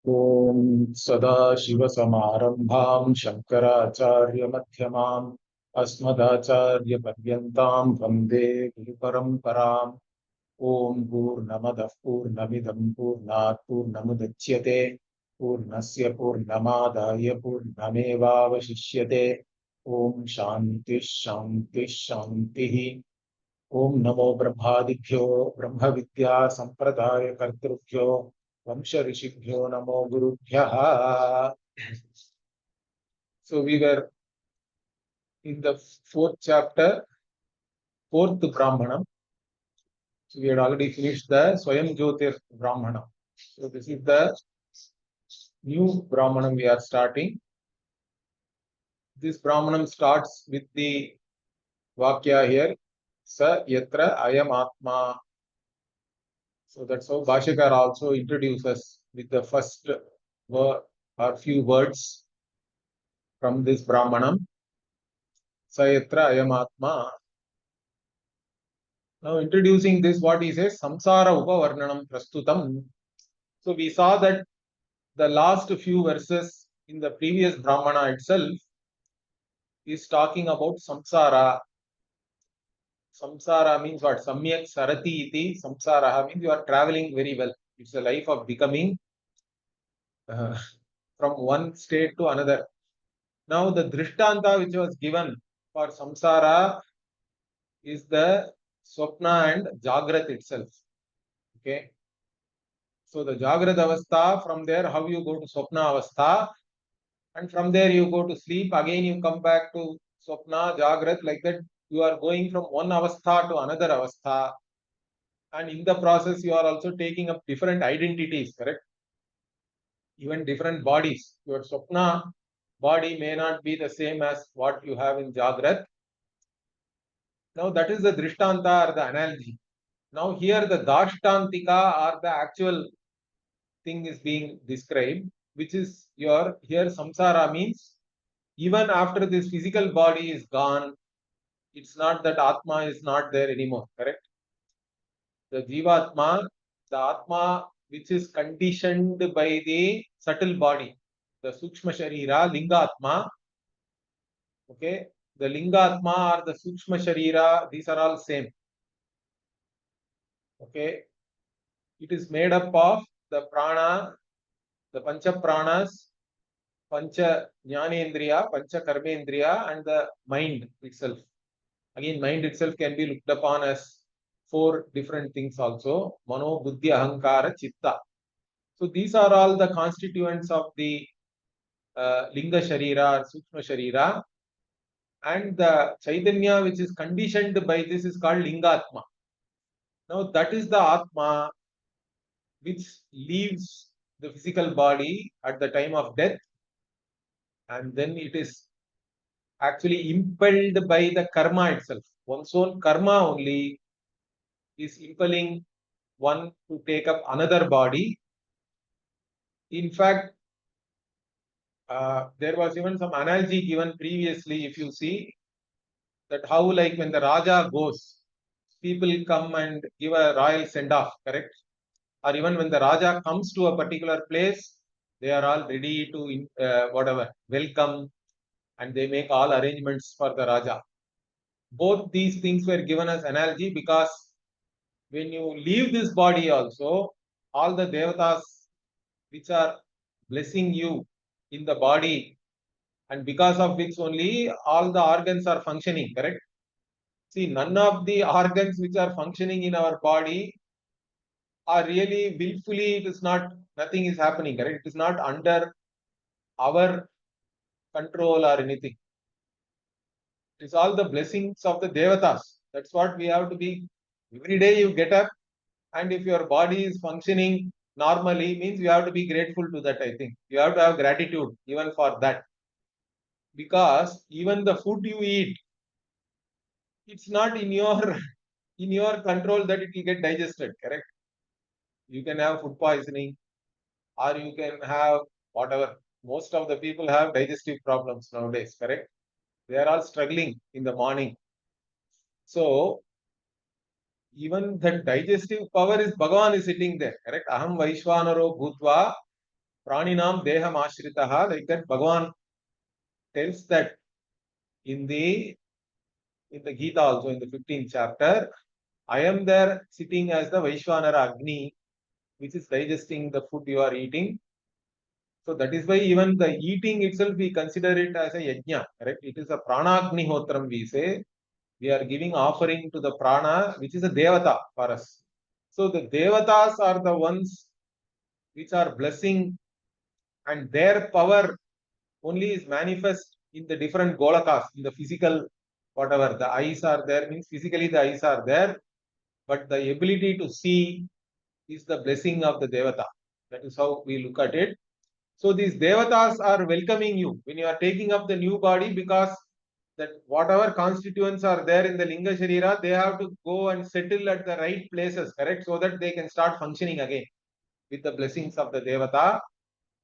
ॐ सदाशिवसमारम्भां शङ्कराचार्यमध्यमाम् अस्मदाचार्यपर्यन्तां वन्दे गुरुपरम्पराम्। ॐ पूर्णमदः पूर्णमिदं पूर्णात् पूर्णमुदच्यते पूर्णस्य पूर्णमादाय पूर्णमेवावशिष्यते। ॐ शान्तिः शान्तिः शान्तिः। ओम नमो ब्रह्मादिभ्यो ब्रह्मविद्या संप्रदाय कर्तृभ्यो वंश ऋषिभ्यो नमो गुरुभ्यः। So we were in the fourth chapter, fourth Brahmanam. So we had already finished the Swayam Jyotir Brahmanam. So this is the new Brahmanam we are starting. This Brahmanam starts with the Vakya here, Sa Yatra Ayam Atma. So that's how Bhashyakara also introduces with the first word or few words from this Brahmanam. Sayatra Ayamatma. Now introducing this, what he says, Samsara Upavarnanam Prastutam. So we saw that the last few verses in the previous Brahmana itself is talking about Samsara. Samsara means what? Samyak Sarati iti Samsara means you are traveling very well. It's a life of becoming from one state to another. Now the Drishtanta which was given for Samsara is the Swapna and Jagrat itself. Okay. So the Jagrat Avastha, from there how you go to Swapna Avastha, and from there you go to sleep, again you come back to Swapna, Jagrat, like that you are going from one Avastha to another Avastha, and in the process you are also taking up different identities, correct? Even different bodies. Your Swapna body may not be the same as what you have in Jagrat. Now that is the Drishtanta or the analogy. Now here the Dashtantika or the actual thing is being described, which is your, here samsara means even after this physical body is gone, it's not that Atma is not there anymore, correct? The Jivatma, the Atma which is conditioned by the subtle body, the Sukshma Sharira, Lingatma, okay? The Lingatma or the Sukshma Sharira, these are all same, okay? It is made up of the prana, the Pancha Pranas, Pancha Jnanendriya, Pancha Karmendriya, and the mind itself. Again, mind itself can be looked upon as four different things also. Mano, Buddhi, Ahankara, Chitta. So these are all the constituents of the Linga Sharira or Sukshma Sharira. And the Chaitanya which is conditioned by this is called Lingatma. Now that is the Atma which leaves the physical body at the time of death, and then it is actually impelled by the karma itself. One's own karma only is impelling one to take up another body. In fact, there was even some analogy given previously, if you see, that how like when the Raja goes, people come and give a royal send-off, correct? Or even when the Raja comes to a particular place, they are all ready to whatever, welcome, and they make all arrangements for the Raja. Both these things were given as analogy because when you leave this body also, all the devatas which are blessing you in the body, and because of which only all the organs are functioning, correct? See, none of the organs which are functioning in our body are really willfully, it is not, nothing is happening, correct? It is not under our control or anything. It is all the blessings of the devatas. That's what we have to be. Every day you get up, and if your body is functioning normally, means you have to be grateful to that. I think you have to have gratitude even for that, because even the food you eat, it's not in your in your control that it will get digested, correct? You can have food poisoning, or you can have whatever. Most of the people have digestive problems nowadays, correct? They are all struggling in the morning. So even the digestive power is Bhagavan is sitting there, correct? Aham Vaishwanaro Bhutva Praninam Deham Ashritaha, like that Bhagavan tells that in the Gita also, in the 15th chapter, I am there sitting as the Vaishwanara Agni, which is digesting the food you are eating. So that is why even the eating itself, we consider it as a yajna, correct? It is a pranagni hotram, we say. We are giving offering to the prana, which is a devata for us. So the devatas are the ones which are blessing, and their power only is manifest in the different golakas, in the physical, whatever. The eyes are there, means physically the eyes are there, but the ability to see is the blessing of the devata. That is how we look at it. So these devatas are welcoming you when you are taking up the new body, because that whatever constituents are there in the Linga Sharira, they have to go and settle at the right places, correct? So that they can start functioning again with the blessings of the devata.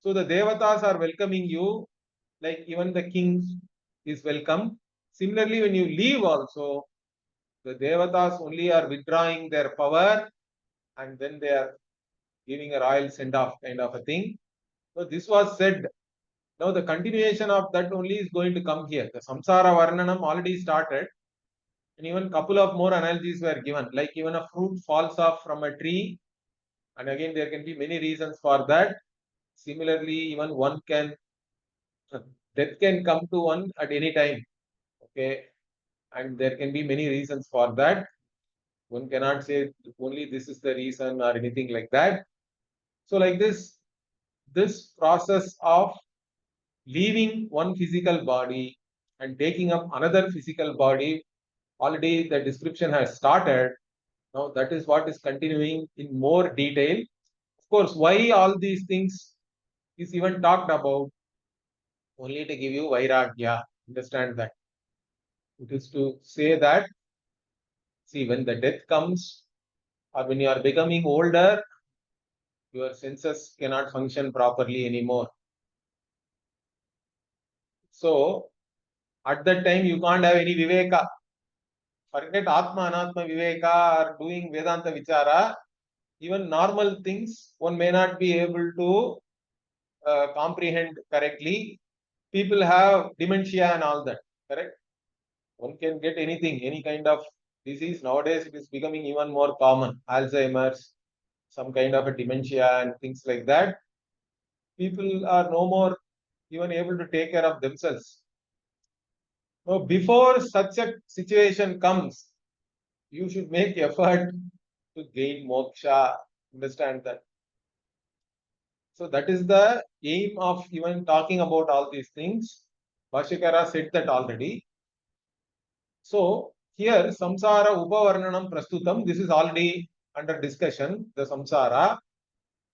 So the devatas are welcoming you, like even the king is welcome. Similarly, when you leave also, the devatas only are withdrawing their power, and then they are giving a royal send-off kind of a thing. So this was said. Now the continuation of that only is going to come here. The samsara varnanam already started, and even couple of more analogies were given. Like even a fruit falls off from a tree, and again there can be many reasons for that. Similarly, even one can death can come to one at any time. Okay, and there can be many reasons for that. One cannot say only this is the reason or anything like that. So like this process of leaving one physical body and taking up another physical body, already the description has started. Now that is what is continuing in more detail. Of course, why all these things is even talked about, only to give you vairagya. Understand that. It is to say that, see, when the death comes or when you are becoming older, your senses cannot function properly anymore. So at that time, you can't have any viveka. Forget Atma, Anatma, Viveka, or doing Vedanta Vichara. Even normal things, one may not be able to comprehend correctly. People have dementia and all that, correct? One can get anything, any kind of disease. Nowadays, it is becoming even more common. Alzheimer's, some kind of a dementia and things like that. People are no more even able to take care of themselves. So before such a situation comes, you should make effort to gain moksha. Understand that. So that is the aim of even talking about all these things. Bhashyakara said that already. So here samsara upavarnanam prastutam. This is already under discussion, the samsara,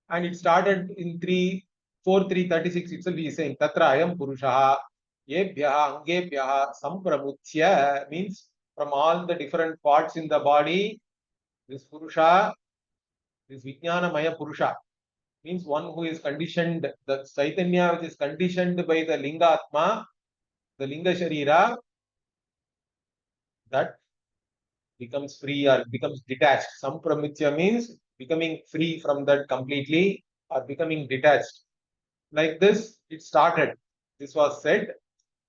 and it started in 3:4:3:36 itself. He is saying tatra ayam purushaha yebhyaha angebhyaha sampramuchya, means from all the different parts in the body, this purusha, this vijnana maya purusha, means one who is conditioned, the Chaitanya which is conditioned by the Linga Atma, the Linga Sharira, that becomes free or becomes detached. Sampramithya means becoming free from that completely or becoming detached. Like this, it started. This was said.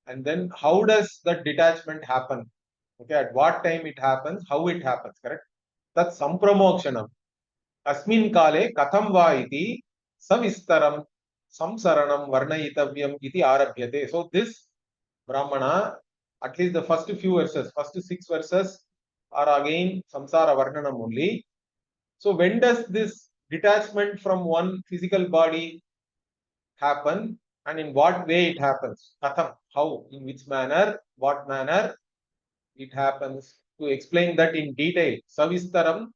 And then how does that detachment happen? Okay, at what time it happens, how it happens, correct? That's sampramokshanam. Asmin kale katham va iti savistaram samsaranam varnayitavyam iti arabhyate. So this Brahmana, at least the first few verses, first 6 verses are again samsara varnanam only. So when does this detachment from one physical body happen, and in what way it happens? Katham, how, in which manner, what manner it happens? To explain that in detail, savistaram,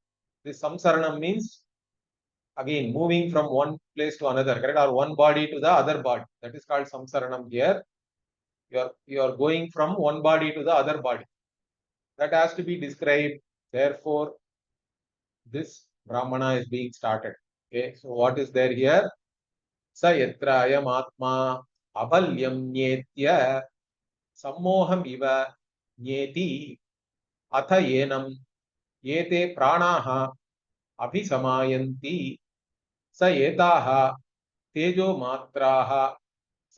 this samsaranam means again moving from one place to another, correct, or one body to the other body. That is called samsaranam here. You are going from one body to the other body. That has to be described. Therefore, this Brahmana is being started. Okay, so what is there here? Sa yatra ayam atma abalyam nyetya sammoham iva nyeti atha yenam yete pranaha abhisamayanti sa etaha tejo matraha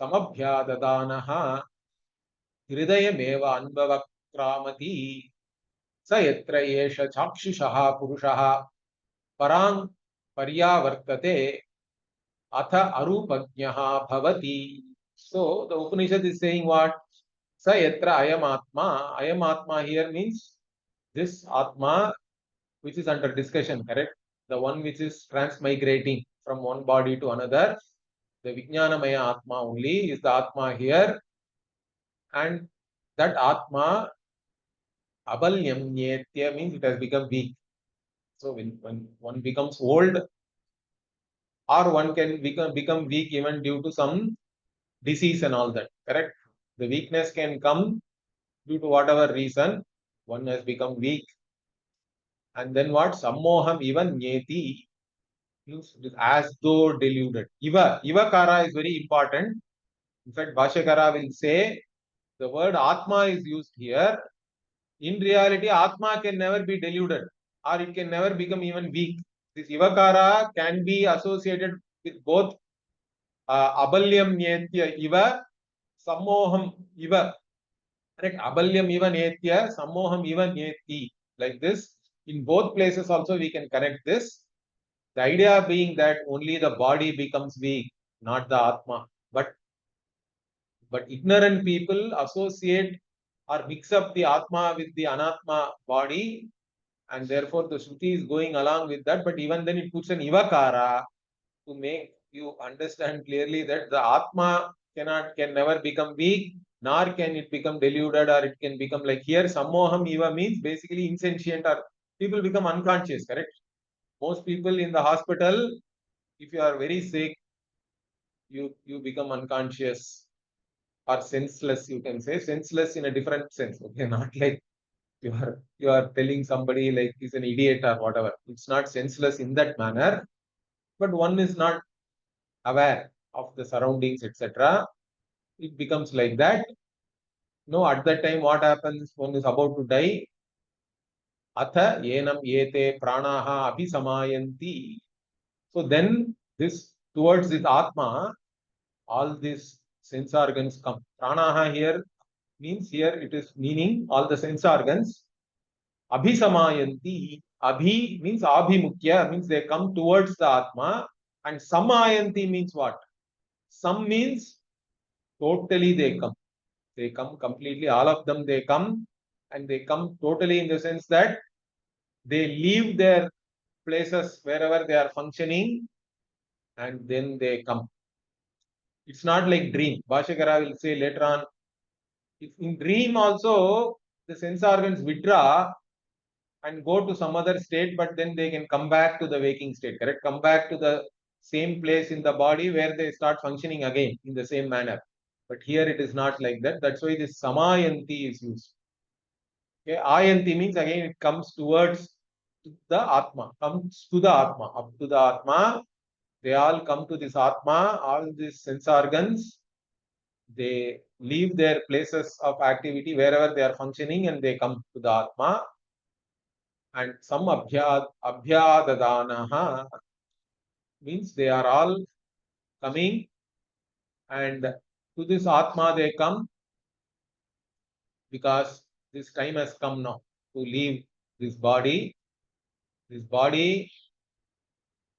samabhyadadanaha hridayameva anbhavakramati sa yatra yesha chakshushaha purushaha parang paryavartate atha arupajnaha bhavati. So the Upanishad is saying what? Sa yatra ayam atma here means this atma which is under discussion, correct? The one which is transmigrating from one body to another. The Vijnanamaya Atma only is the Atma here, and that Atma abalyam nyetya means it has become weak. So when one becomes old, or one can become weak even due to some disease and all that, correct? The weakness can come due to whatever reason, one has become weak. And then what? Sammoham even nyeti means as though deluded. Ivakara is very important. In fact, Bhashyakara will say the word Atma is used here. In reality, Atma can never be deluded or it can never become even weak. This Ivakara can be associated with both Abalyam Nyetya Iva, Sammoham Iva. Correct? Abalyam Iva Nyetya, Sammoham Iva Nyeti. Like this. In both places also we can connect this. The idea being that only the body becomes weak, not the Atma. But ignorant people associate or mix up the Atma with the Anatma body, and therefore the Shruti is going along with that. But even then, it puts an Ivakara to make you understand clearly that the Atma can never become weak, nor can it become deluded, or it can become like here. Sammoham Iva means basically insentient, or people become unconscious, correct? Most people in the hospital, if you are very sick, you become unconscious or senseless, you can say senseless in a different sense. Okay, not like you are telling somebody like he's an idiot or whatever. It's not senseless in that manner, but one is not aware of the surroundings, etc. It becomes like that. No, at that time, what happens? One is about to die. Atha yenam yete pranaha abhisamayanti. So then this towards this Atma, all these sense organs come. Pranaha here means here it is meaning all the sense organs. Abhisamayanti. Abhi means abhimukya, means they come towards the Atma. And samayanti means what? Some means totally they come. They come completely, all of them they come, and they come totally in the sense that they leave their places wherever they are functioning and then they come. It's not like dream. Bhashyakara will say later on, if in dream also the sense organs withdraw and go to some other state, but then they can come back to the waking state, correct? Come back to the same place in the body where they start functioning again in the same manner. But here it is not like that. That's why this samayanti is used. Okay, ayanti means again it comes towards the Atma, comes to the Atma, up to the Atma. They all come to this Atma, all these sense organs, they leave their places of activity wherever they are functioning and they come to the Atma. And some abhyadadanaha means they are all coming and to this Atma they come because this time has come now to leave this body. This body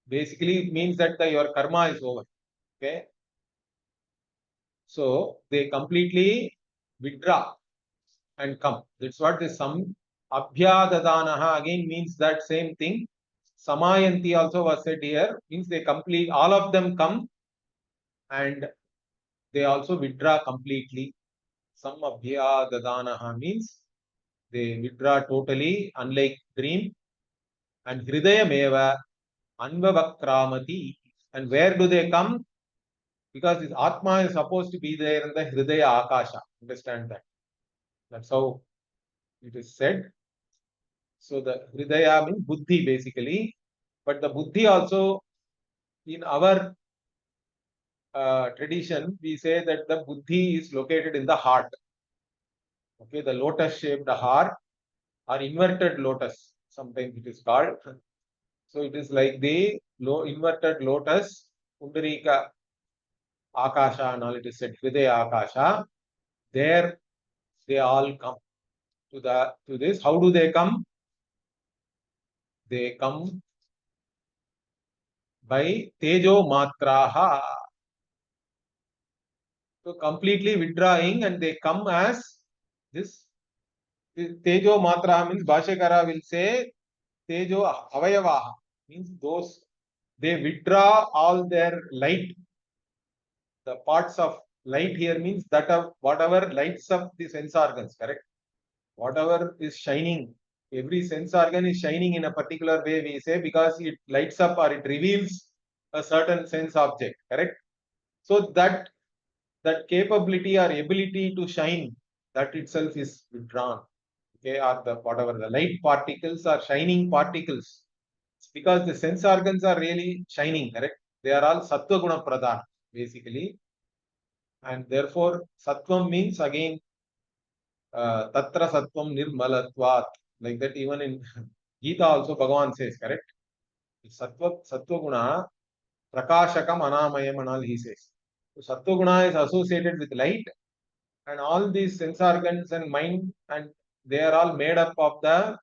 basically means that your karma is over. Okay. So they completely withdraw and come. That's what this some abhyadadanaha again means that same thing. Samayanti also was said here, means they complete, all of them come and they also withdraw completely. Some abhyadadanaha means they withdraw totally, unlike dream. And hridayameva anvavakramati. And where do they come? Because this Atma is supposed to be there in the Hridaya Akasha. Understand that. That's how it is said. So the Hridaya means Buddhi basically. But the Buddhi also, in our tradition, we say that the Buddhi is located in the heart. Okay, the lotus shaped heart or inverted lotus, sometimes it is called. So it is like the inverted lotus, Pundarika Akasha and all, it is said Hridaya Akasha. There they all come to this. How do they come? They come by Tejo Matraha. So completely withdrawing, and they come as this. Tejo Matra means Bhashyakara will say Tejo Avayavaha means those they withdraw all their light. The parts of light here means that of whatever lights up the sense organs, correct? Whatever is shining, every sense organ is shining in a particular way, we say, because it lights up or it reveals a certain sense object, correct? So that capability or ability to shine, that itself is withdrawn. Okay, or the whatever the light particles are shining particles. It's because the sense organs are really shining, correct? They are all sattva guna pradhan, basically. And therefore, sattvam means again, tatra sattvam nirmalatvat. Like that, even in Gita also Bhagavan says, correct? Sattva guna, prakashakam anamayam and all he says. So sattva guna is associated with light, and all these sense organs and mind, and they are all made up of the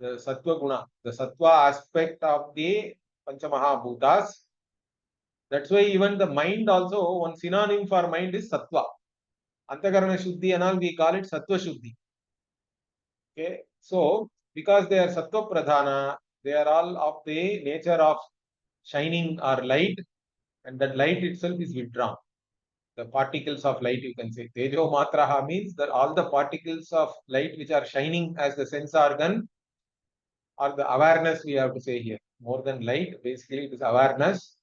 sattva guna, the sattva aspect of the Panchamahabhutas. That's why even the mind also, one synonym for mind is sattva. Antakarana Shuddhi and all, we call it Sattva Shuddhi. Okay, so because they are Sattva Pradhana, they are all of the nature of shining or light, and that light itself is withdrawn. The particles of light, you can say. Tejo Matraha means that all the particles of light which are shining as the sense organ, or the awareness, we have to say here. More than light, basically it is awareness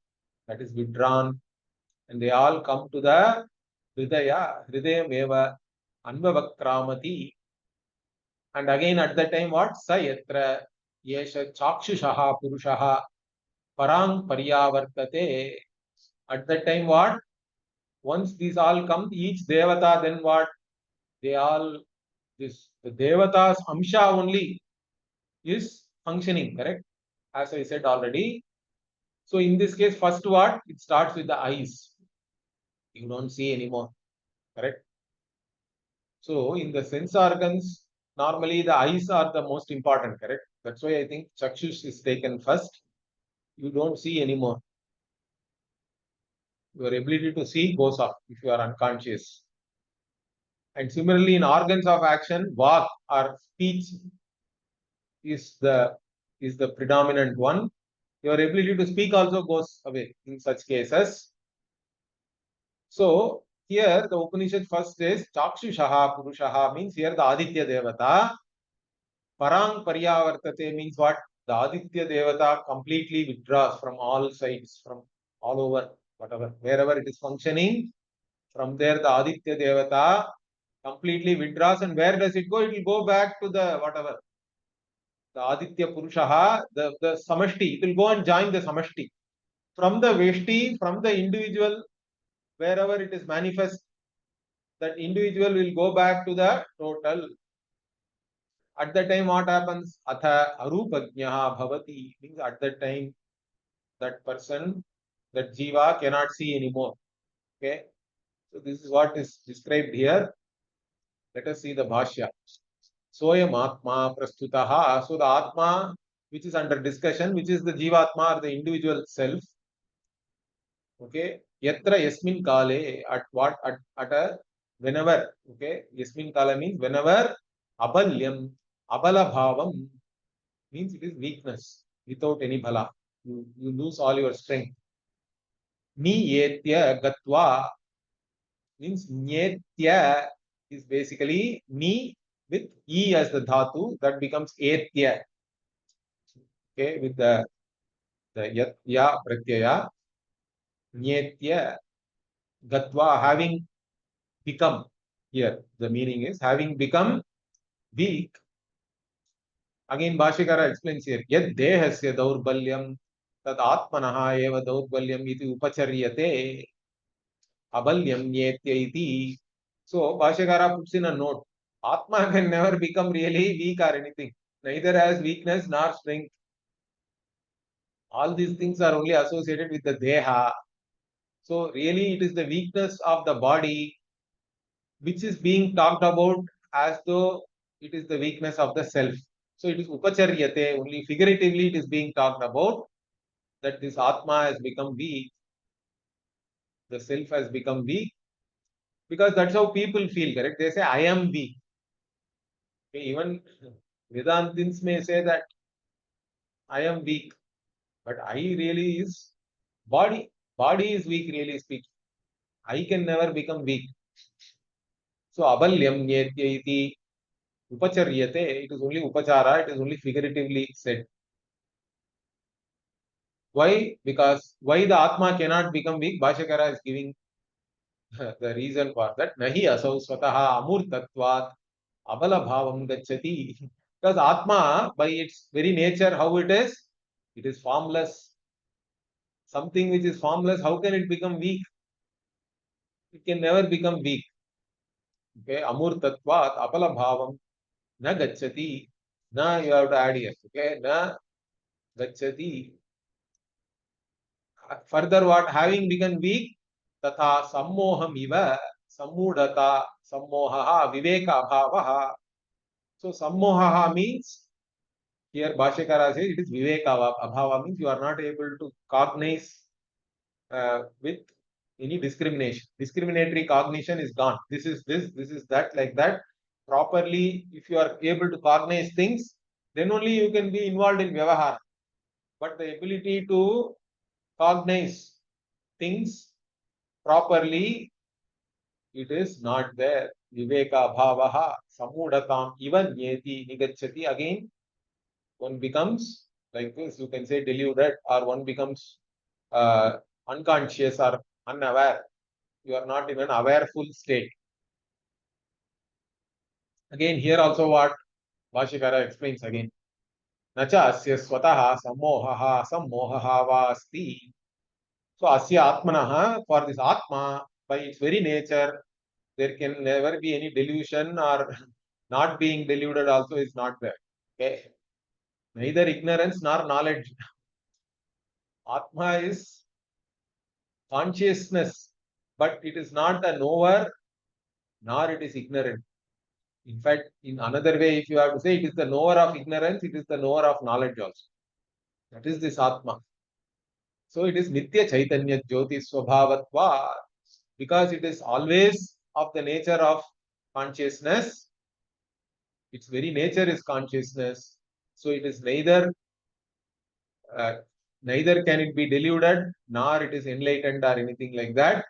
that is withdrawn, and they all come to the Hridayam eva Anvavakramati. And again at that time, what? Sa yatra yesha chakshushaha purushaha parang paryavartate. At that time, what? Once these all come, each devata, then what? They all, the devata's amsha only is functioning, correct? As I said already. So in this case, first what? It starts with the eyes. You don't see anymore, correct? So in the sense organs, normally the eyes are the most important, correct? That's why I think chakshush is taken first. You don't see anymore. Your ability to see goes off if you are unconscious. And similarly, in organs of action, vak or speech is the predominant one. Your ability to speak also goes away in such cases. So here the Upanishad first says Chakshushaha Purushaha means here the Aditya Devata. Parang Paryavartate means what? The Aditya Devata completely withdraws from all sides, from all over, whatever, wherever it is functioning. From there, the Aditya Devata completely withdraws, and where does it go? It will go back to the whatever. The Aditya Purushaha, the Samashti, it will go and join the Samashti. From the Veshti, from the individual, wherever it is manifest, that individual will go back to the total. At that time, what happens? Atha arupajnaha bhavati means at that time, that person, that jiva cannot see anymore. Okay. So this is what is described here. Let us see the Bhashya. Soyam Atma Prastutaha. So the Atma, which is under discussion, which is the Jivatma or the individual self. Okay. Yatra Yasmin Kale, at what? At a whenever. Okay. Yasmin Kala means whenever. Abalyam, Abala Bhavam means it is weakness without any bhala. You lose all your strength. Niyetya Gatva means Nyetya is basically Ni with E as the dhatu, that becomes Etya. Okay, with the Yat Ya Pratyaya. Nyetya Gatva, having become. Here, the meaning is having become weak. Again, Bhashikara explains here, Yad Dehasya Daurbalyam Tad Atmanaha Eva Daurbalyam iti Upacharyate Abalyam Nyetya iti. So, Bhashikara puts in a note, Atma can never become really weak or anything, neither has weakness nor strength. All these things are only associated with the Deha. So really it is the weakness of the body which is being talked about as though it is the weakness of the self. So it is upacharyate, only figuratively it is being talked about that this Atma has become weak, the self has become weak, because that's how people feel, correct? They say, I am weak. Okay, even Vedantins may say that I am weak, but I really is body. Body is weak, really speaking. I can never become weak. So abalyam nyetya iti upacharyate, it is only upachara, it is only figuratively said. Why? Because why the Atma cannot become weak? Bhashyakara is giving the reason for that. Nahi asau swataha amurtatvat abala bhavam gacchati. Because Atma, by its very nature, how it is formless. Something which is formless, how can it become weak? It can never become weak. Okay, amurtatvat abala bhavam na gacchati. Na, you have to add here. Okay, na gacchati. Further, what? Having become weak, tatha sammoham iva sammudata sammohaha viveka bhavaha. So sammohaha means, here Bhashyakara says it is viveka abhava, means you are not able to cognize with any discrimination. Discriminatory cognition is gone. This is this, this is that, like that. Properly, if you are able to cognize things, then only you can be involved in vyavahara. But the ability to cognize things properly, it is not there. Viveka bhavaha samudatam even yeti nigachati. Again, one becomes like this, you can say deluded, or one becomes unconscious or unaware. You are not in an awareful state. Again, here also what Bhashyakara explains again. Nacha asya swataha sammohaha sammohaha vasti. So asya atmanaha, for this atma, by its very nature, there can never be any delusion, or not being deluded also is not there. Okay. Neither ignorance nor knowledge. Atma is consciousness, but it is not a knower, nor it is ignorant. In fact, in another way, if you have to say, it is the knower of ignorance, it is the knower of knowledge also. That is this Atma. So it is Nitya Chaitanya Jyoti Swabhavatva, because it is always of the nature of consciousness. Its very nature is consciousness. So it is neither can it be deluded, nor it is enlightened or anything like that.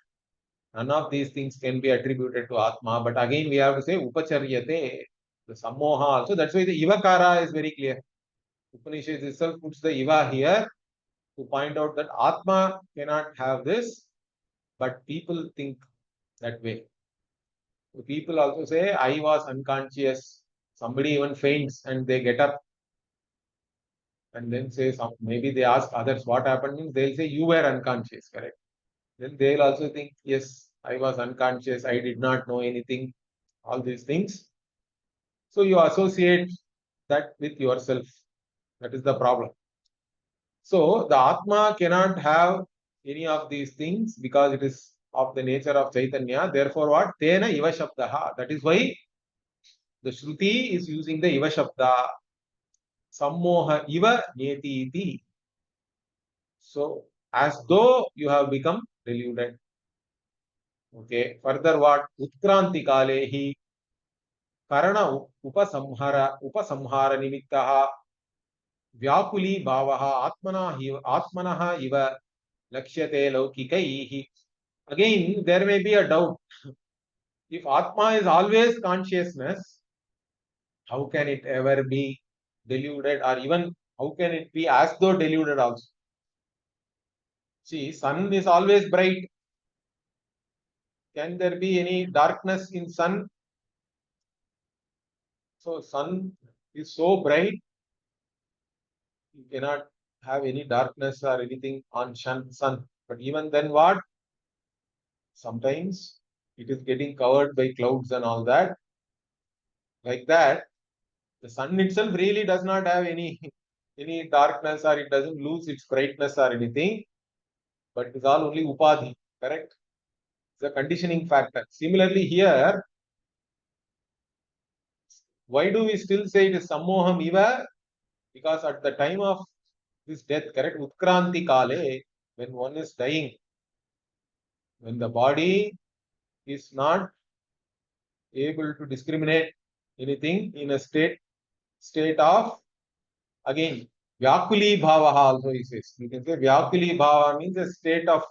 None of these things can be attributed to Atma. But again, we have to say Upacharyate, the Sammoha also. That's why the Ivakara is very clear. Upanishad itself puts the Iva here to point out that Atma cannot have this, but people think that way. So people also say, I was unconscious. Somebody even faints and they get up and then say, maybe they ask others what happened. They'll say, you were unconscious, correct? Then they'll also think, yes, I was unconscious. I did not know anything. All these things. So you associate that with yourself. That is the problem. So the Atma cannot have any of these things because it is of the nature of Chaitanya. Therefore, what? Tena Iva Shabdaha. That is why the Shruti is using the Iva Shabda. Sammoha Iva Nyeti iti. So, as though you have become deluded. Okay. Further, what? Utkranti Kalehi Karana Upasamhara Nimittaha Vyakuli Bhavaha Atmanaha Iva Lakshyate Laukikaihi. Again, there may be a doubt. If Atma is always consciousness, how can it ever be deluded, or even how can it be as though deluded also? See, sun is always bright. Can there be any darkness in sun? So sun is so bright, you cannot have any darkness or anything on sun. But even then what? Sometimes it is getting covered by clouds and all that. Like that, the sun itself really does not have any darkness, or it doesn't lose its brightness or anything, but it is all only upadhi. Correct? It's a conditioning factor. Similarly here, why do we still say it is sammoham iva? Because at the time of this death, correct, utkranti kale, when one is dying, when the body is not able to discriminate anything in a state of, again, vyakuli bhava also he says. You can say vyakuli bhava means a state of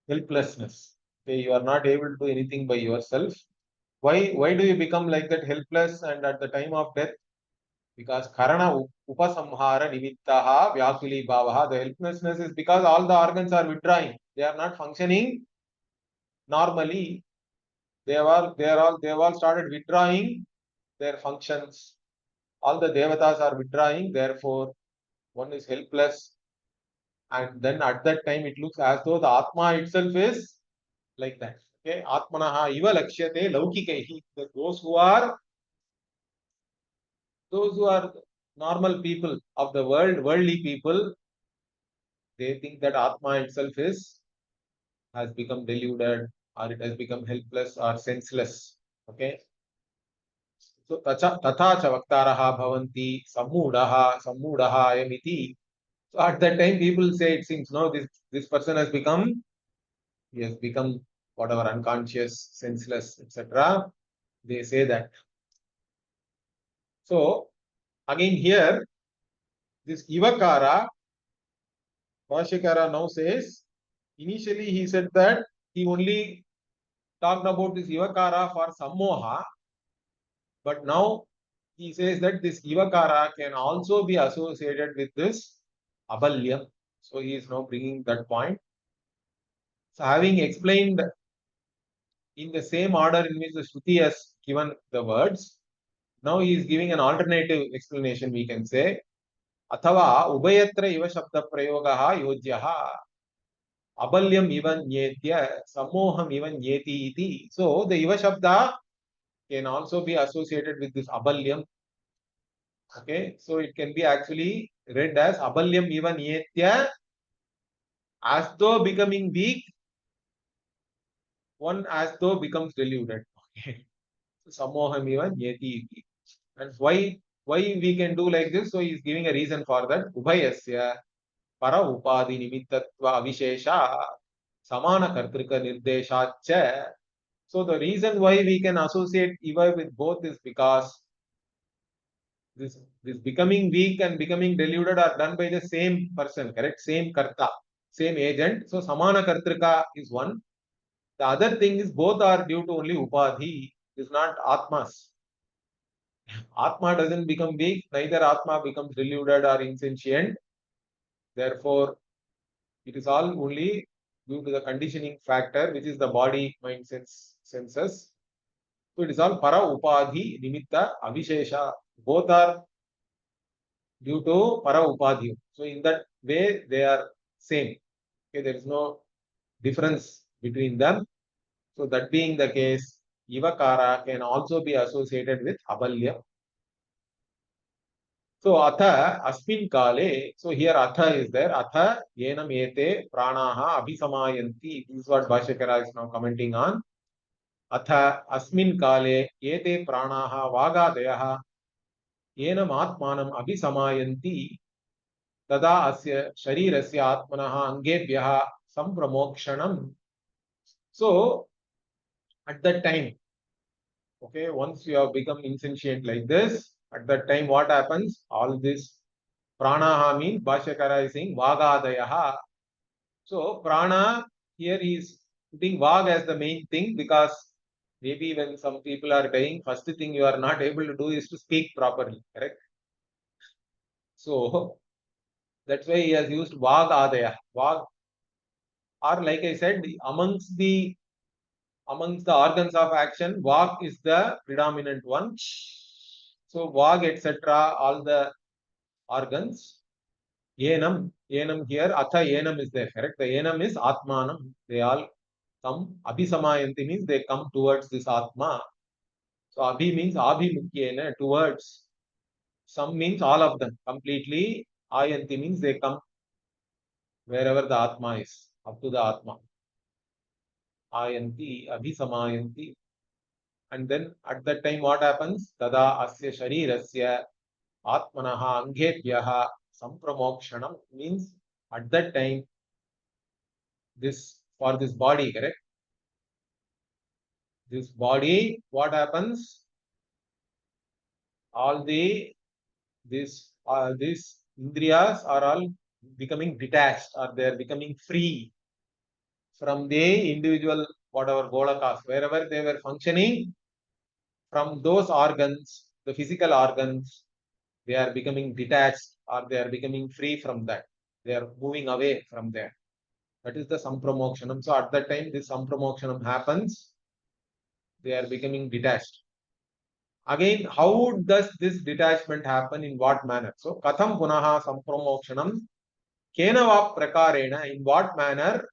helplessness. Okay, you are not able to do anything by yourself. Why do you become like that, helpless and at the time of death? Because karana upasamhara nimittaha vyakuli bhavaha. The helplessness is because all the organs are withdrawing. They are not functioning normally. They have all started withdrawing their functions. All the devatas are withdrawing, therefore one is helpless. And then at that time it looks as though the Atma itself is like that. Okay, Atmanaha iva lakshyate laukikaihi. Those who are normal people of the world, worldly people, they think that Atma itself has become deluded, or it has become helpless or senseless. Okay. So tatha cha vaktaraha bhavanti sammudaha ayamiti. So at that time people say, it seems, no, this person he has become whatever, unconscious, senseless, etc. They say that. So again here, this ivakara, Bhashyakara now says, initially he said that he only talked about this ivakara for sammoha, but now he says that this ivakara can also be associated with this abalyam. So he is now bringing that point. So having explained in the same order in which the Shruti has given the words, now he is giving an alternative explanation, we can say. Athava ubayatra iva shabda prayogaha yojyaha abalyam ivan nyetya sammoham ivan nyeti iti. So the iva shabda can also be associated with this abalyam. Okay, so it can be actually read as abalyam ivan nyetya, as though becoming weak, one as though becomes deluded. Okay. So sammoham ivan nyeti iti. And why we can do like this? So he is giving a reason for that. Ubhayasya para upadi nimittatva avishesha samana kartrika nirdeshacha. So the reason why we can associate Iva with both is because this becoming weak and becoming deluded are done by the same person, correct? Same karta, same agent. So samana kartrika is one. The other thing is both are due to only upadhi, is not atmas. Atma doesn't become weak, neither Atma becomes deluded or insentient. Therefore, it is all only due to the conditioning factor, which is the body, mind, senses. So it is all para upadhi, nimitta, avishesha. Both are due to para upadhi. So in that way, they are same. Okay, there is no difference between them. So that being the case, ivakara can also be associated with abalya. So atha asmin kale. So here atha is there. Atha yenam ete pranaha abhisamayanti. This is what Bhashyakara is now commenting on. Atha asmin kale ete pranaha vagadayah yenam atmanam abhisamayanti. Tada asya sharirasya atmanaha angebhyah sampramokshanam. So at that time, okay, once you have become insentient like this, at that time what happens? All this pranaha means, Bhashyakara is saying vagadayaha. So prana, here he is putting vag as the main thing, because maybe when some people are dying, first thing you are not able to do is to speak properly, correct? So that's why he has used vag adaya. Vag, or like I said, amongst the organs of action, vag is the predominant one. So vag, etc., all the organs. Yenam here, atha yenam is there, correct? The yenam is atmanam. They all come. Abhisamayanti means they come towards this atma. So abhi means abhimukyena, towards. Some means all of them completely. Ayanti means they come wherever the atma is, up to the atma. ayanti, abhisamayanti. And then at that time, what happens? Tada asya sharirasya atmanaha angebhyaha sampramokshanam, means at that time, this for this body, correct? This body, what happens? All these indriyas are all becoming detached, or they are becoming free from the individual whatever golakas, wherever they were functioning, from those organs, the physical organs, they are becoming detached, or they are becoming free from that. They are moving away from there. That is the sampramokshanam. So at that time, this sampramokshanam happens. They are becoming detached. Again, how does this detachment happen? In what manner? So, katham punaha sampramokshanam kena va prakarena, in what manner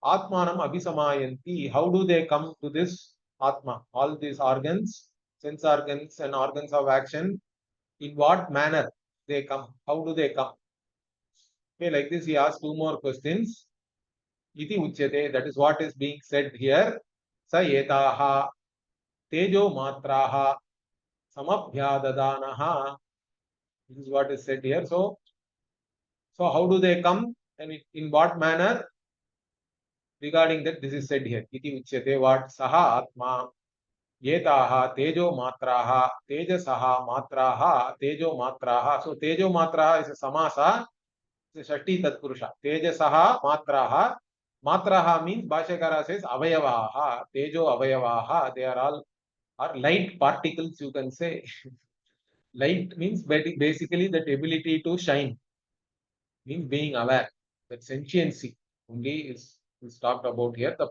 atmanam abhisamayanti, how do they come to this atma? All these organs, sense organs and organs of action, in what manner they come? How do they come? Okay, like this, he asks two more questions. Iti uchyate, that is what is being said here. Sa etaha tejo matraha samabhyadadanaha. This is what is said here. So how do they come and in what manner? Regarding that, this is said here. Iti uchyate, what? Saha atma yetaha tejo matraha tejasaha matraha tejo matraha. So tejo matraha is a samasa. It's a shashti tatpurusha. Tejasaha matraha. Matraha means Bhashyakara says avayavaha. Tejo avayavaha. They are all are light particles, you can say. Light means basically that ability to shine, means being aware. That sentiency only is talked about here. The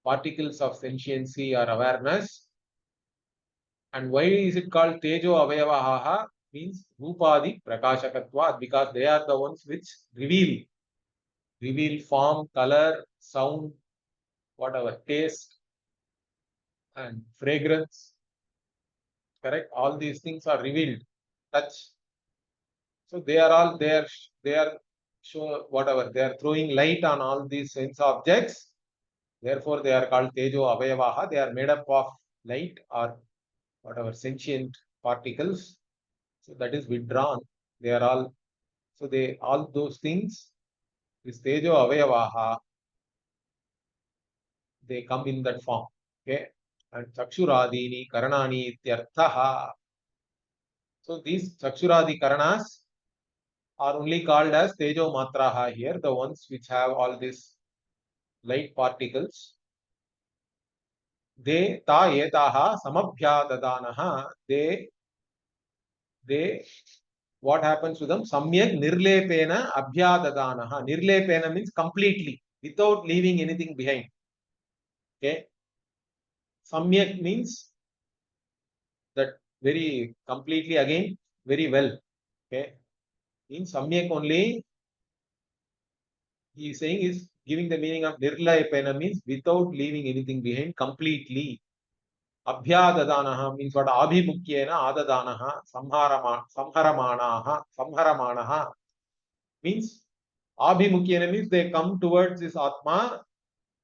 particles of sentiency or awareness. And why is it called Tejo Avayavaha? Means Rupadi Prakashakatva, because they are the ones which reveal form, color, sound, whatever, taste and fragrance. Correct? All these things are revealed. Touch. So they are all there. They are show whatever. They are throwing light on all these sense objects. Therefore, they are called Tejo Avayavaha. They are made up of light or whatever sentient particles. So that is withdrawn. They are all, so they, all those things, this Tejo Avayavaha, they come in that form. Okay. And Chakshuradini Karanani Ityarthaha. So these Chakshuradi Karanas are only called as Tejo Matraha here, the ones which have all these light particles. They ta yetaha samabhyadadanaha. They what happens to them? Samyak nirlepena abhyadadanaha. Nirlepena means completely, without leaving anything behind. Okay. Samyak means that very completely, again, very well. Okay. In Samyak only, he is saying, is giving the meaning of nirlepena means without leaving anything behind, completely. Abhyadadanaha means what? Abhimukyena adadanaha samharamanaha means abhimukyena means they come towards this atma,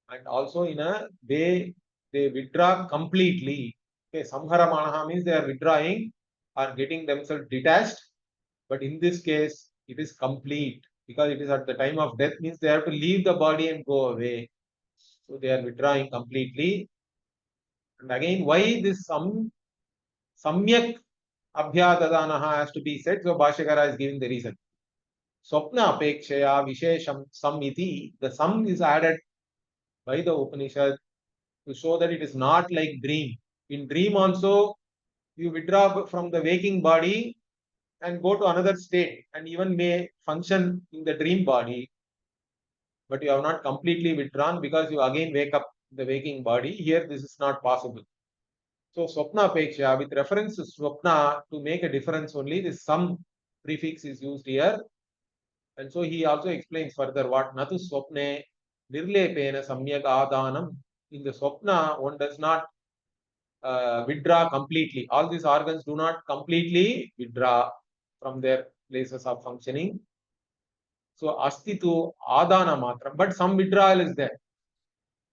and also in a they withdraw completely. Okay, samharamanaha means they are withdrawing or getting themselves detached, but in this case it is complete, because it is at the time of death, means they have to leave the body and go away. So they are withdrawing completely. And again, why this samyak abhyadadanaha has to be said? So Bhashyakara is giving the reason. Swapna apekshaya vishesham samiti. The sam is added by the Upanishad to show that it is not like dream. In dream also, you withdraw from the waking body and go to another state, and even may function in the dream body, but you have not completely withdrawn because you again wake up the waking body. Here, this is not possible. So, swapna apeksha, with reference to swapna, to make a difference only, this some prefix is used here. And so he also explains further what natu swapne nirlepena samyak adanam. In the swapna, one does not withdraw completely. All these organs do not completely withdraw from their places of functioning. So astitu adana matram, but some withdrawal is there.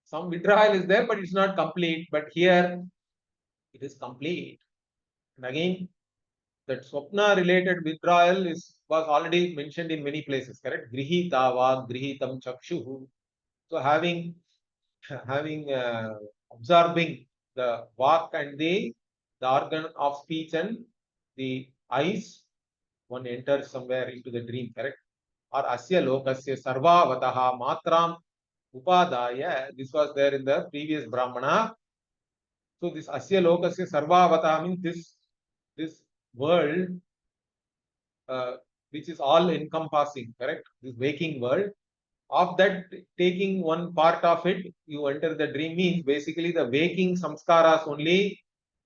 Some withdrawal is there, but it's not complete. But here it is complete. And again, that swapna related withdrawal was already mentioned in many places, correct? Grihita va grihitam chakshuhu. So having absorbing the vak and the organ of speech and the eyes, one enters somewhere into the dream, correct? Or asya lokasya sarvavataha matram upadaya. This was there in the previous Brahmana. So this asya lokasya sarvavataha means this world, which is all encompassing, correct? This waking world. Of that, taking one part of it, you enter the dream means basically the waking samskaras only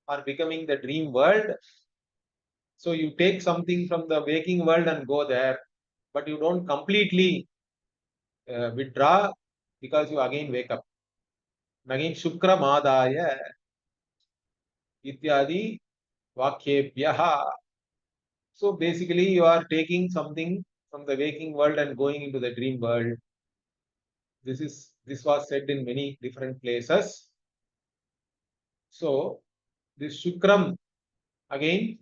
are becoming the dream world. So you take something from the waking world and go there, but you don't completely withdraw because you again wake up. And again, Shukra Madaya Ityadi Vakyebhyaha. So basically, you are taking something from the waking world and going into the dream world. This was said in many different places. So this Shukram again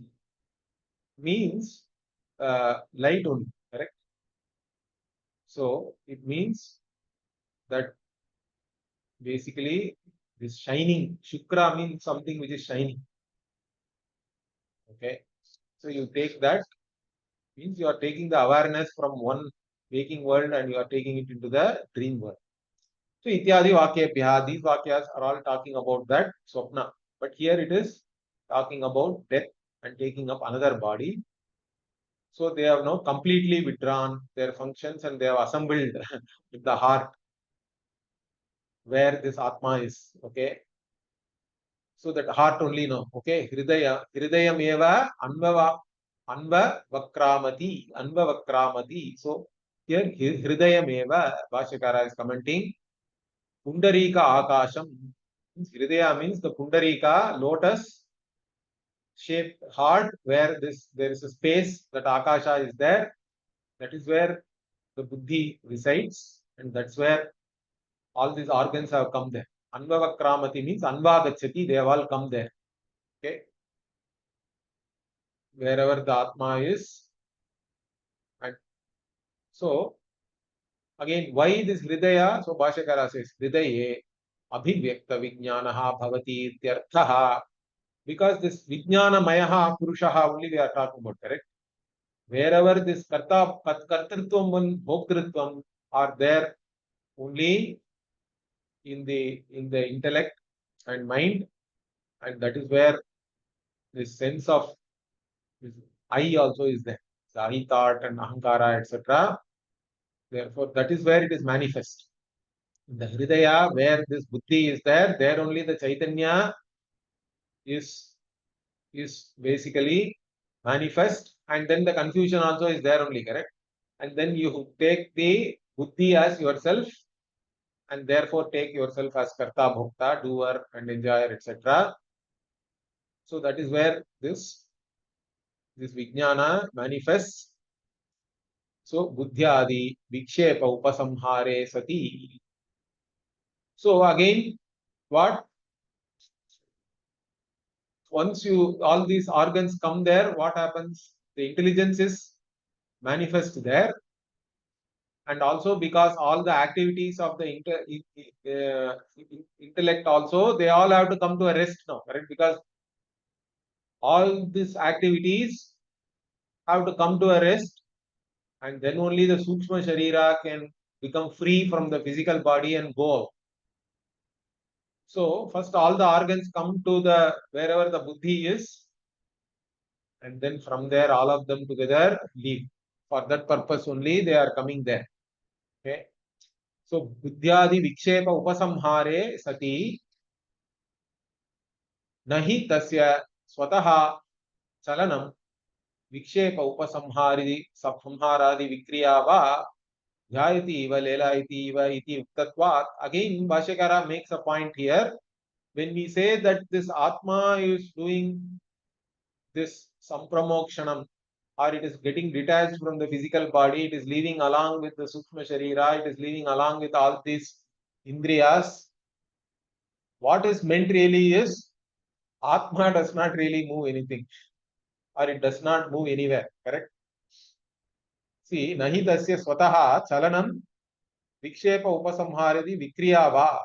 means light only, correct? So it means that basically this shining, Shukra means something which is shining. Okay. So you take that, means you are taking the awareness from one waking world and you are taking it into the dream world. So ityadi vakyabhya, these vakyas are all talking about that swapna. But here it is talking about death and taking up another body. So they have now completely withdrawn their functions and they have assembled with the heart where this Atma is. Okay. So that heart only know. Okay. Hridayam eva anva vakramati. So here Hridayam eva, Bhashyakara is commenting, Pundarika Akasham. Hridaya means the Pundarika lotus shaped heart where there is a space that Akasha is there. That is where the Buddhi resides, and that's where all these organs have come there. Anvavakramati means Anvagachati, they have all come there. Okay. Wherever the Atma is. And so, again, why this Hridaya? So, Bhashyakara says, Hridaye Abhivyakta Vijnanaha Bhavati Ityarthaha. Because this Vijnana Mayaha Purushaha only we are talking about, correct? Wherever this Kartritvam and Bhoktritvam are there only in the intellect and mind, and that is where this sense of this I also is there. The I thought and Ahankara, etc. Therefore, that is where it is manifest. In the Hridaya, where this Buddhi is there only the Chaitanya is basically manifest, and then the confusion also is there only, correct? And then you take the Buddhi as yourself, and therefore take yourself as Karta, Bhokta, doer and enjoyer, etc. So that is where this Vijnana manifests. So Buddhyadi Vikshepa Upasamhare Sati. So again, what? Once all these organs come there, what happens? The intelligence is manifest there. And also because all the activities of the intellect also, they all have to come to a rest now, correct? Because all these activities have to come to a rest, and then only the Sukshma Sharira can become free from the physical body and go out. So first all the organs come to wherever the Buddhi is, and then from there all of them together leave. For that purpose only they are coming there. Okay. So Buddhyadi Vikshepa Upasamhare Sati Nahi Tasya Swataha Chalanam Vikshepa Upasamharadi Vikriya va Jayati iva Lelayati iva iti uktatvat. Again, Bhashyakara makes a point here. When we say that this Atma is doing this Sampramokshanam, or it is getting detached from the physical body, it is leaving along with the Sukshma Sharira, it is leaving along with all these Indriyas. What is meant really is Atma does not really move anything, or it does not move anywhere. Correct? See, nahi tasya swataha chalanam vikshepa upasamharadi vikriyava.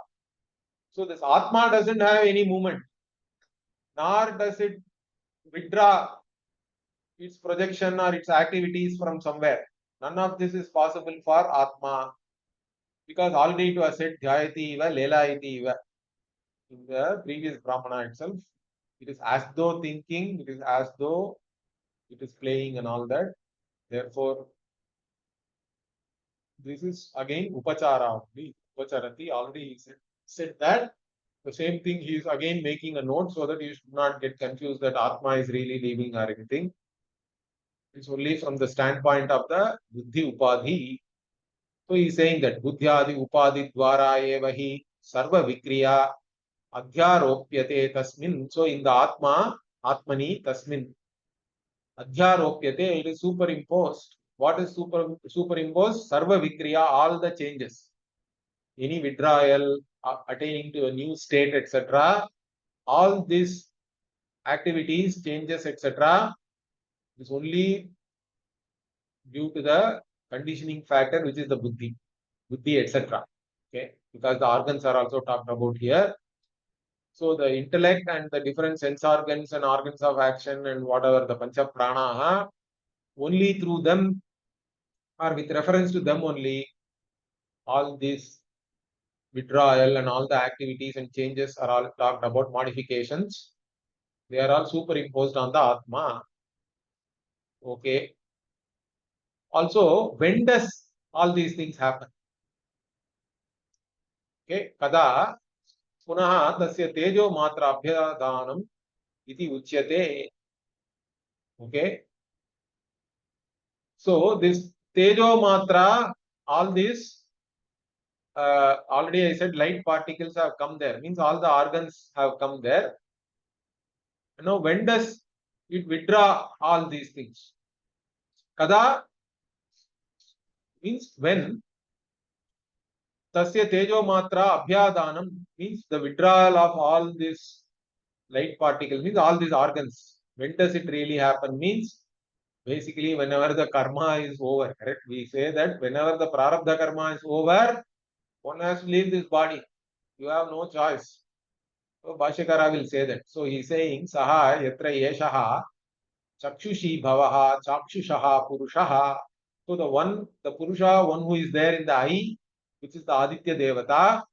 So this Atma doesn't have any movement, nor does it withdraw its projection or its activities from somewhere. None of this is possible for Atma, because already it was said Dhyayati iva Lela iti iva in the previous Brahmana itself. It is as though thinking, it is as though it is playing and all that. Therefore, this is again Upachara only. Upacharati already said that. The same thing he is again making a note so that you should not get confused that Atma is really leaving or anything. It's only from the standpoint of the Buddhi Upadhi. So he is saying that Buddhyadi Upadhi Dwara Evahi Sarva Vikriya Adhyaropyate Tasmin. So in the Atma, Atmani Tasmin Adhyaropyate, it is superimposed. What is superimposed? Sarva Vikriya, all the changes. Any withdrawal, attaining to a new state, etc. All these activities, changes, etc. is only due to the conditioning factor, which is the buddhi, etc. Okay, because the organs are also talked about here. So the intellect and the different sense organs and organs of action and whatever the pancha prana, only through them or with reference to them only, all these withdrawal and all the activities and changes are all talked about modifications. They are all superimposed on the Atma. Okay. Also, when does all these things happen? Okay. Kada पुनः तस्य तेजो मात्राभ्यदानम इति उच्यते. Okay. So this tejo matra, all these already I said light particles have come there. Means all the organs have come there. Now when does it withdraw all these things? Kada means when. Tasya tejo matra abhyadanam means the withdrawal of all these light particles, means all these organs. When does it really happen? Means basically whenever the karma is over. Correct? We say that whenever the prarabdha karma is over, one has to leave this body. You have no choice. So Bhashyakara will say that. So he is saying saha yatra yeshaha chakshushi bhavaha chakshushaha purushaha. So the Purusha, one who is there in the eye, which is the Aditya Devata,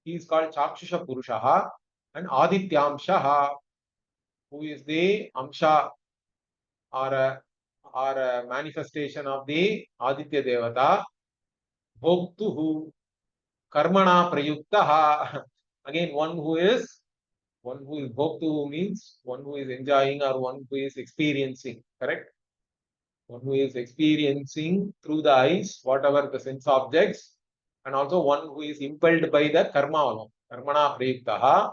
he is called Chakshusha Purushaha, and Adityamshaha, who is the Amsha or a manifestation of the Aditya Devata, Bhoktuhu, Karmana Prayuktaha. Again, one who is Bhoktuhu means one who is enjoying or one who is experiencing, correct? One who is experiencing through the eyes, whatever the sense objects, and also one who is impelled by the karma, karmana prayuktaha,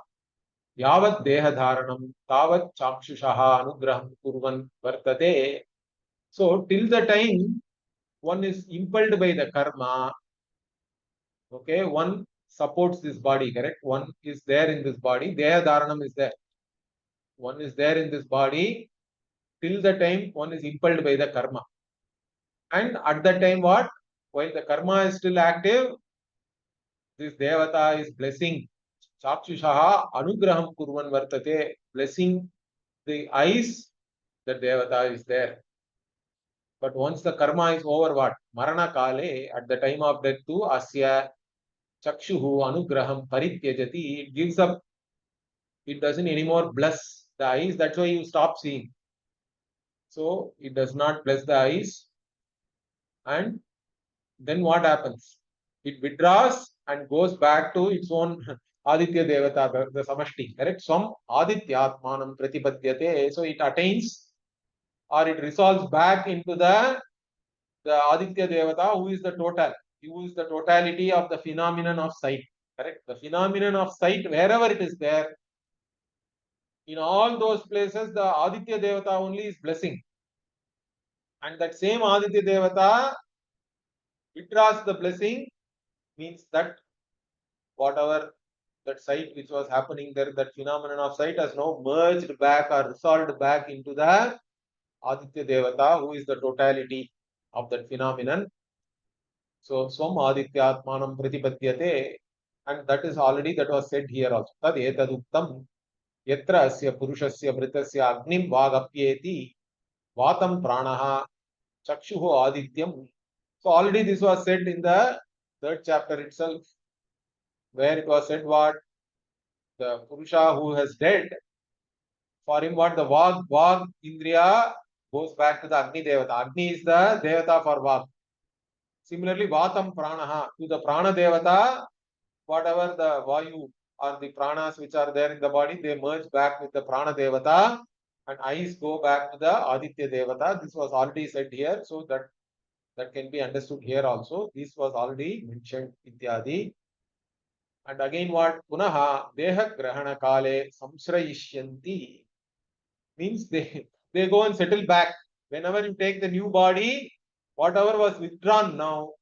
yavat dehadharanam, tavat chakshushaha anugraham kurvan vartate. So, till the time one is impelled by the karma, okay, one supports this body, correct? One is there in this body, dehadharanam is there. One is there in this body till the time one is impelled by the karma. And at that time, what? While the karma is still active, this devata is blessing. Chakshushaha anugraham kurvan vartate, blessing the eyes, the devata is there. But once the karma is over, what? Marana kale, at the time of death too, asya chakshuhu anugraham parityajati, it gives up, it doesn't anymore bless the eyes, that's why you stop seeing. So it does not bless the eyes, and then what happens? It withdraws and goes back to its own Aditya Devata, the Samashti, correct? Swam Adityatmanam Pratipadyate. So it attains or it resolves back into the Aditya Devata, who is the total, who is the totality of the phenomenon of sight, correct? The phenomenon of sight, wherever it is there, in all those places, the Aditya Devata only is blessing. And that same Aditya Devata withdraws the blessing, means that whatever that sight which was happening there, that phenomenon of sight has now merged back or resolved back into the Aditya Devata, who is the totality of that phenomenon. So, Swam Aditya Atmanam Pratipadyate, and that is already, that was said here also. Tad etaduktam yatra asya purushasya vritasya agnim vagapyeti vatam pranaha chakshuho adityam. So, already this was said in the third chapter itself, where it was said what? The Purusha who has dead, for him what? The Vag Indriya goes back to the Agni Devata. Agni is the Devata for Vag. Similarly, Vatam Pranaha, to the Prana Devata, whatever the Vayu or the Pranas which are there in the body, they merge back with the Prana Devata, and eyes go back to the Aditya Devata. This was already said here, so that can be understood here also. This was already mentioned Ityadi. And again what? Punaha Deha Grahana Kale Samsrayishyanti, means they go and settle back. Whenever you take the new body, whatever was withdrawn now,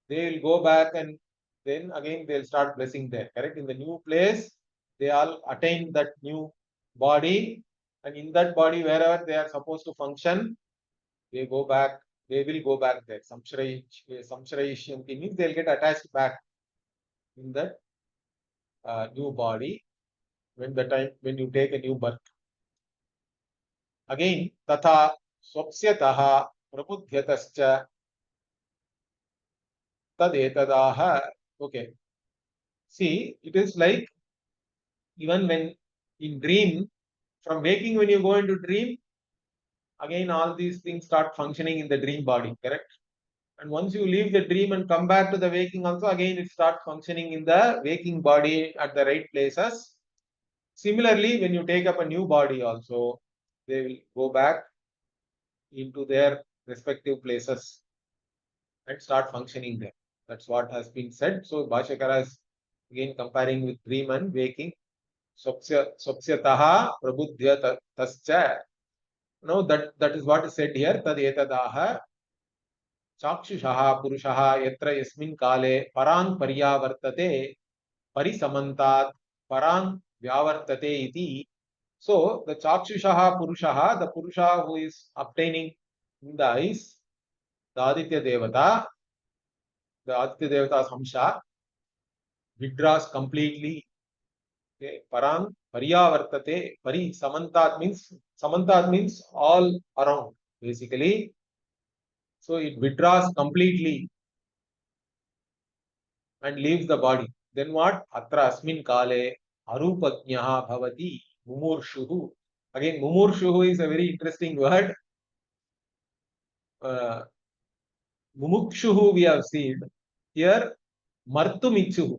they will go back and then again they'll start blessing there. Correct? In the new place, they all attain that new body, and in that body, wherever they are supposed to function, they go back. They will go back there. Samshrayishyanti means they'll get attached back in that new body when you take a new birth. Again, tatha swapsyataha prabudhyatascha tadetadaha. Okay. See, it is like even when in dream, from waking when you go into dream, again all these things start functioning in the dream body, correct? And once you leave the dream and come back to the waking also, again it starts functioning in the waking body at the right places. Similarly, when you take up a new body also, they will go back into their respective places and start functioning there. That's what has been said. So Bhashyakara is again comparing with dream and waking. Swapsyataha prabudhya tascha. No, that is what is said here. Tad etadaha chakshushaha purushaha yatra yasmin kale parang paryavartate parisamantat parang vyavartate iti. So the chakshushaha purushaha, the purusha who is obtaining in the eyes, the Aditya Devata, Samsha, withdraws completely. Okay. Parang paryavartate, pari samantat means all around, basically. So it withdraws completely and leaves the body. Then what? Atra asmin kale arupajnaha bhavati mumurshuhu. Again, mumurshuhu is a very interesting word. Mumukshuhu we have seen. Here, martumichuhu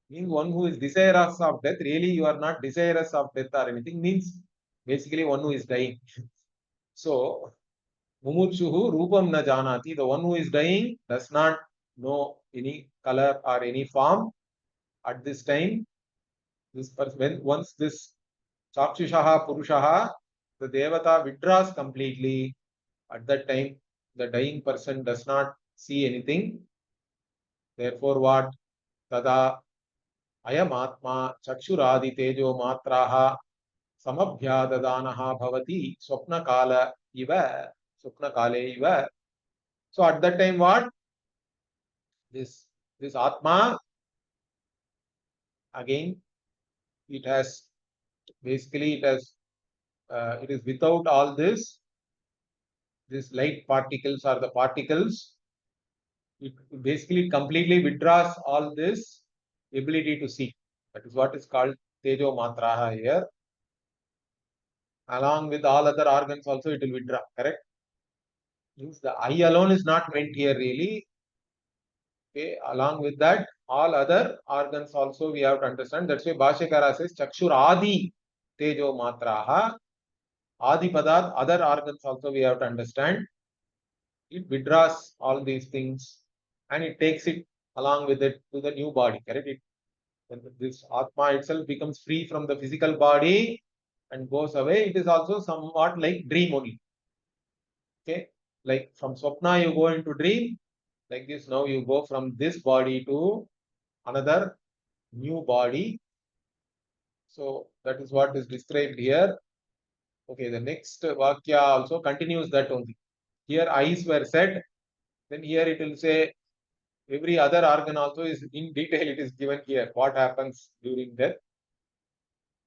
means one who is desirous of death. Really, you are not desirous of death or anything. Means basically one who is dying. So, mumukshuhu rupam na janati. The one who is dying does not know any color or any form at this time. This person, once this chakshushaha purushaha, the devata withdraws completely. At that time, the dying person does not see anything. Therefore, what? Tada ayam atma chakshuradi tejo matraha samabhyadadanaha bhavati swapna kala iva. Swapna kale iva. So at that time, what? This atma, again, it has basically it is without all this light particles or the particles. It basically completely withdraws all this ability to see. That is what is called tejo matraha here. Along with all other organs also it will withdraw, correct? Means the eye alone is not meant here really. Okay, along with that, all other organs also we have to understand. That's why Bhashyakara says chakshur adi tejo matraha. Adi padat, other organs also we have to understand. It withdraws all these things and it takes it along with it to the new body, correct? When this Atma itself becomes free from the physical body and goes away, it is also somewhat like dream only. Okay, like from Swapna you go into dream, like this now you go from this body to another new body. So that is what is described here. Okay, the next Vakya also continues that only. Here eyes were said, then here it will say every other organ also is in detail, it is given here. What happens during death?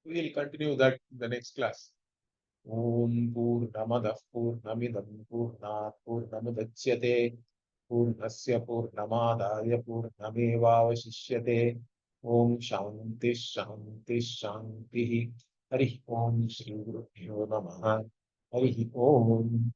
We will continue that in the next class. Om Purnamadah Purnamidam Purnat Purnamudachyate Purnasya Purnamadaya Purnamevavashishyate Om Shanti Shanti Shanti Hari Om Shri Guru Namaha Hari Om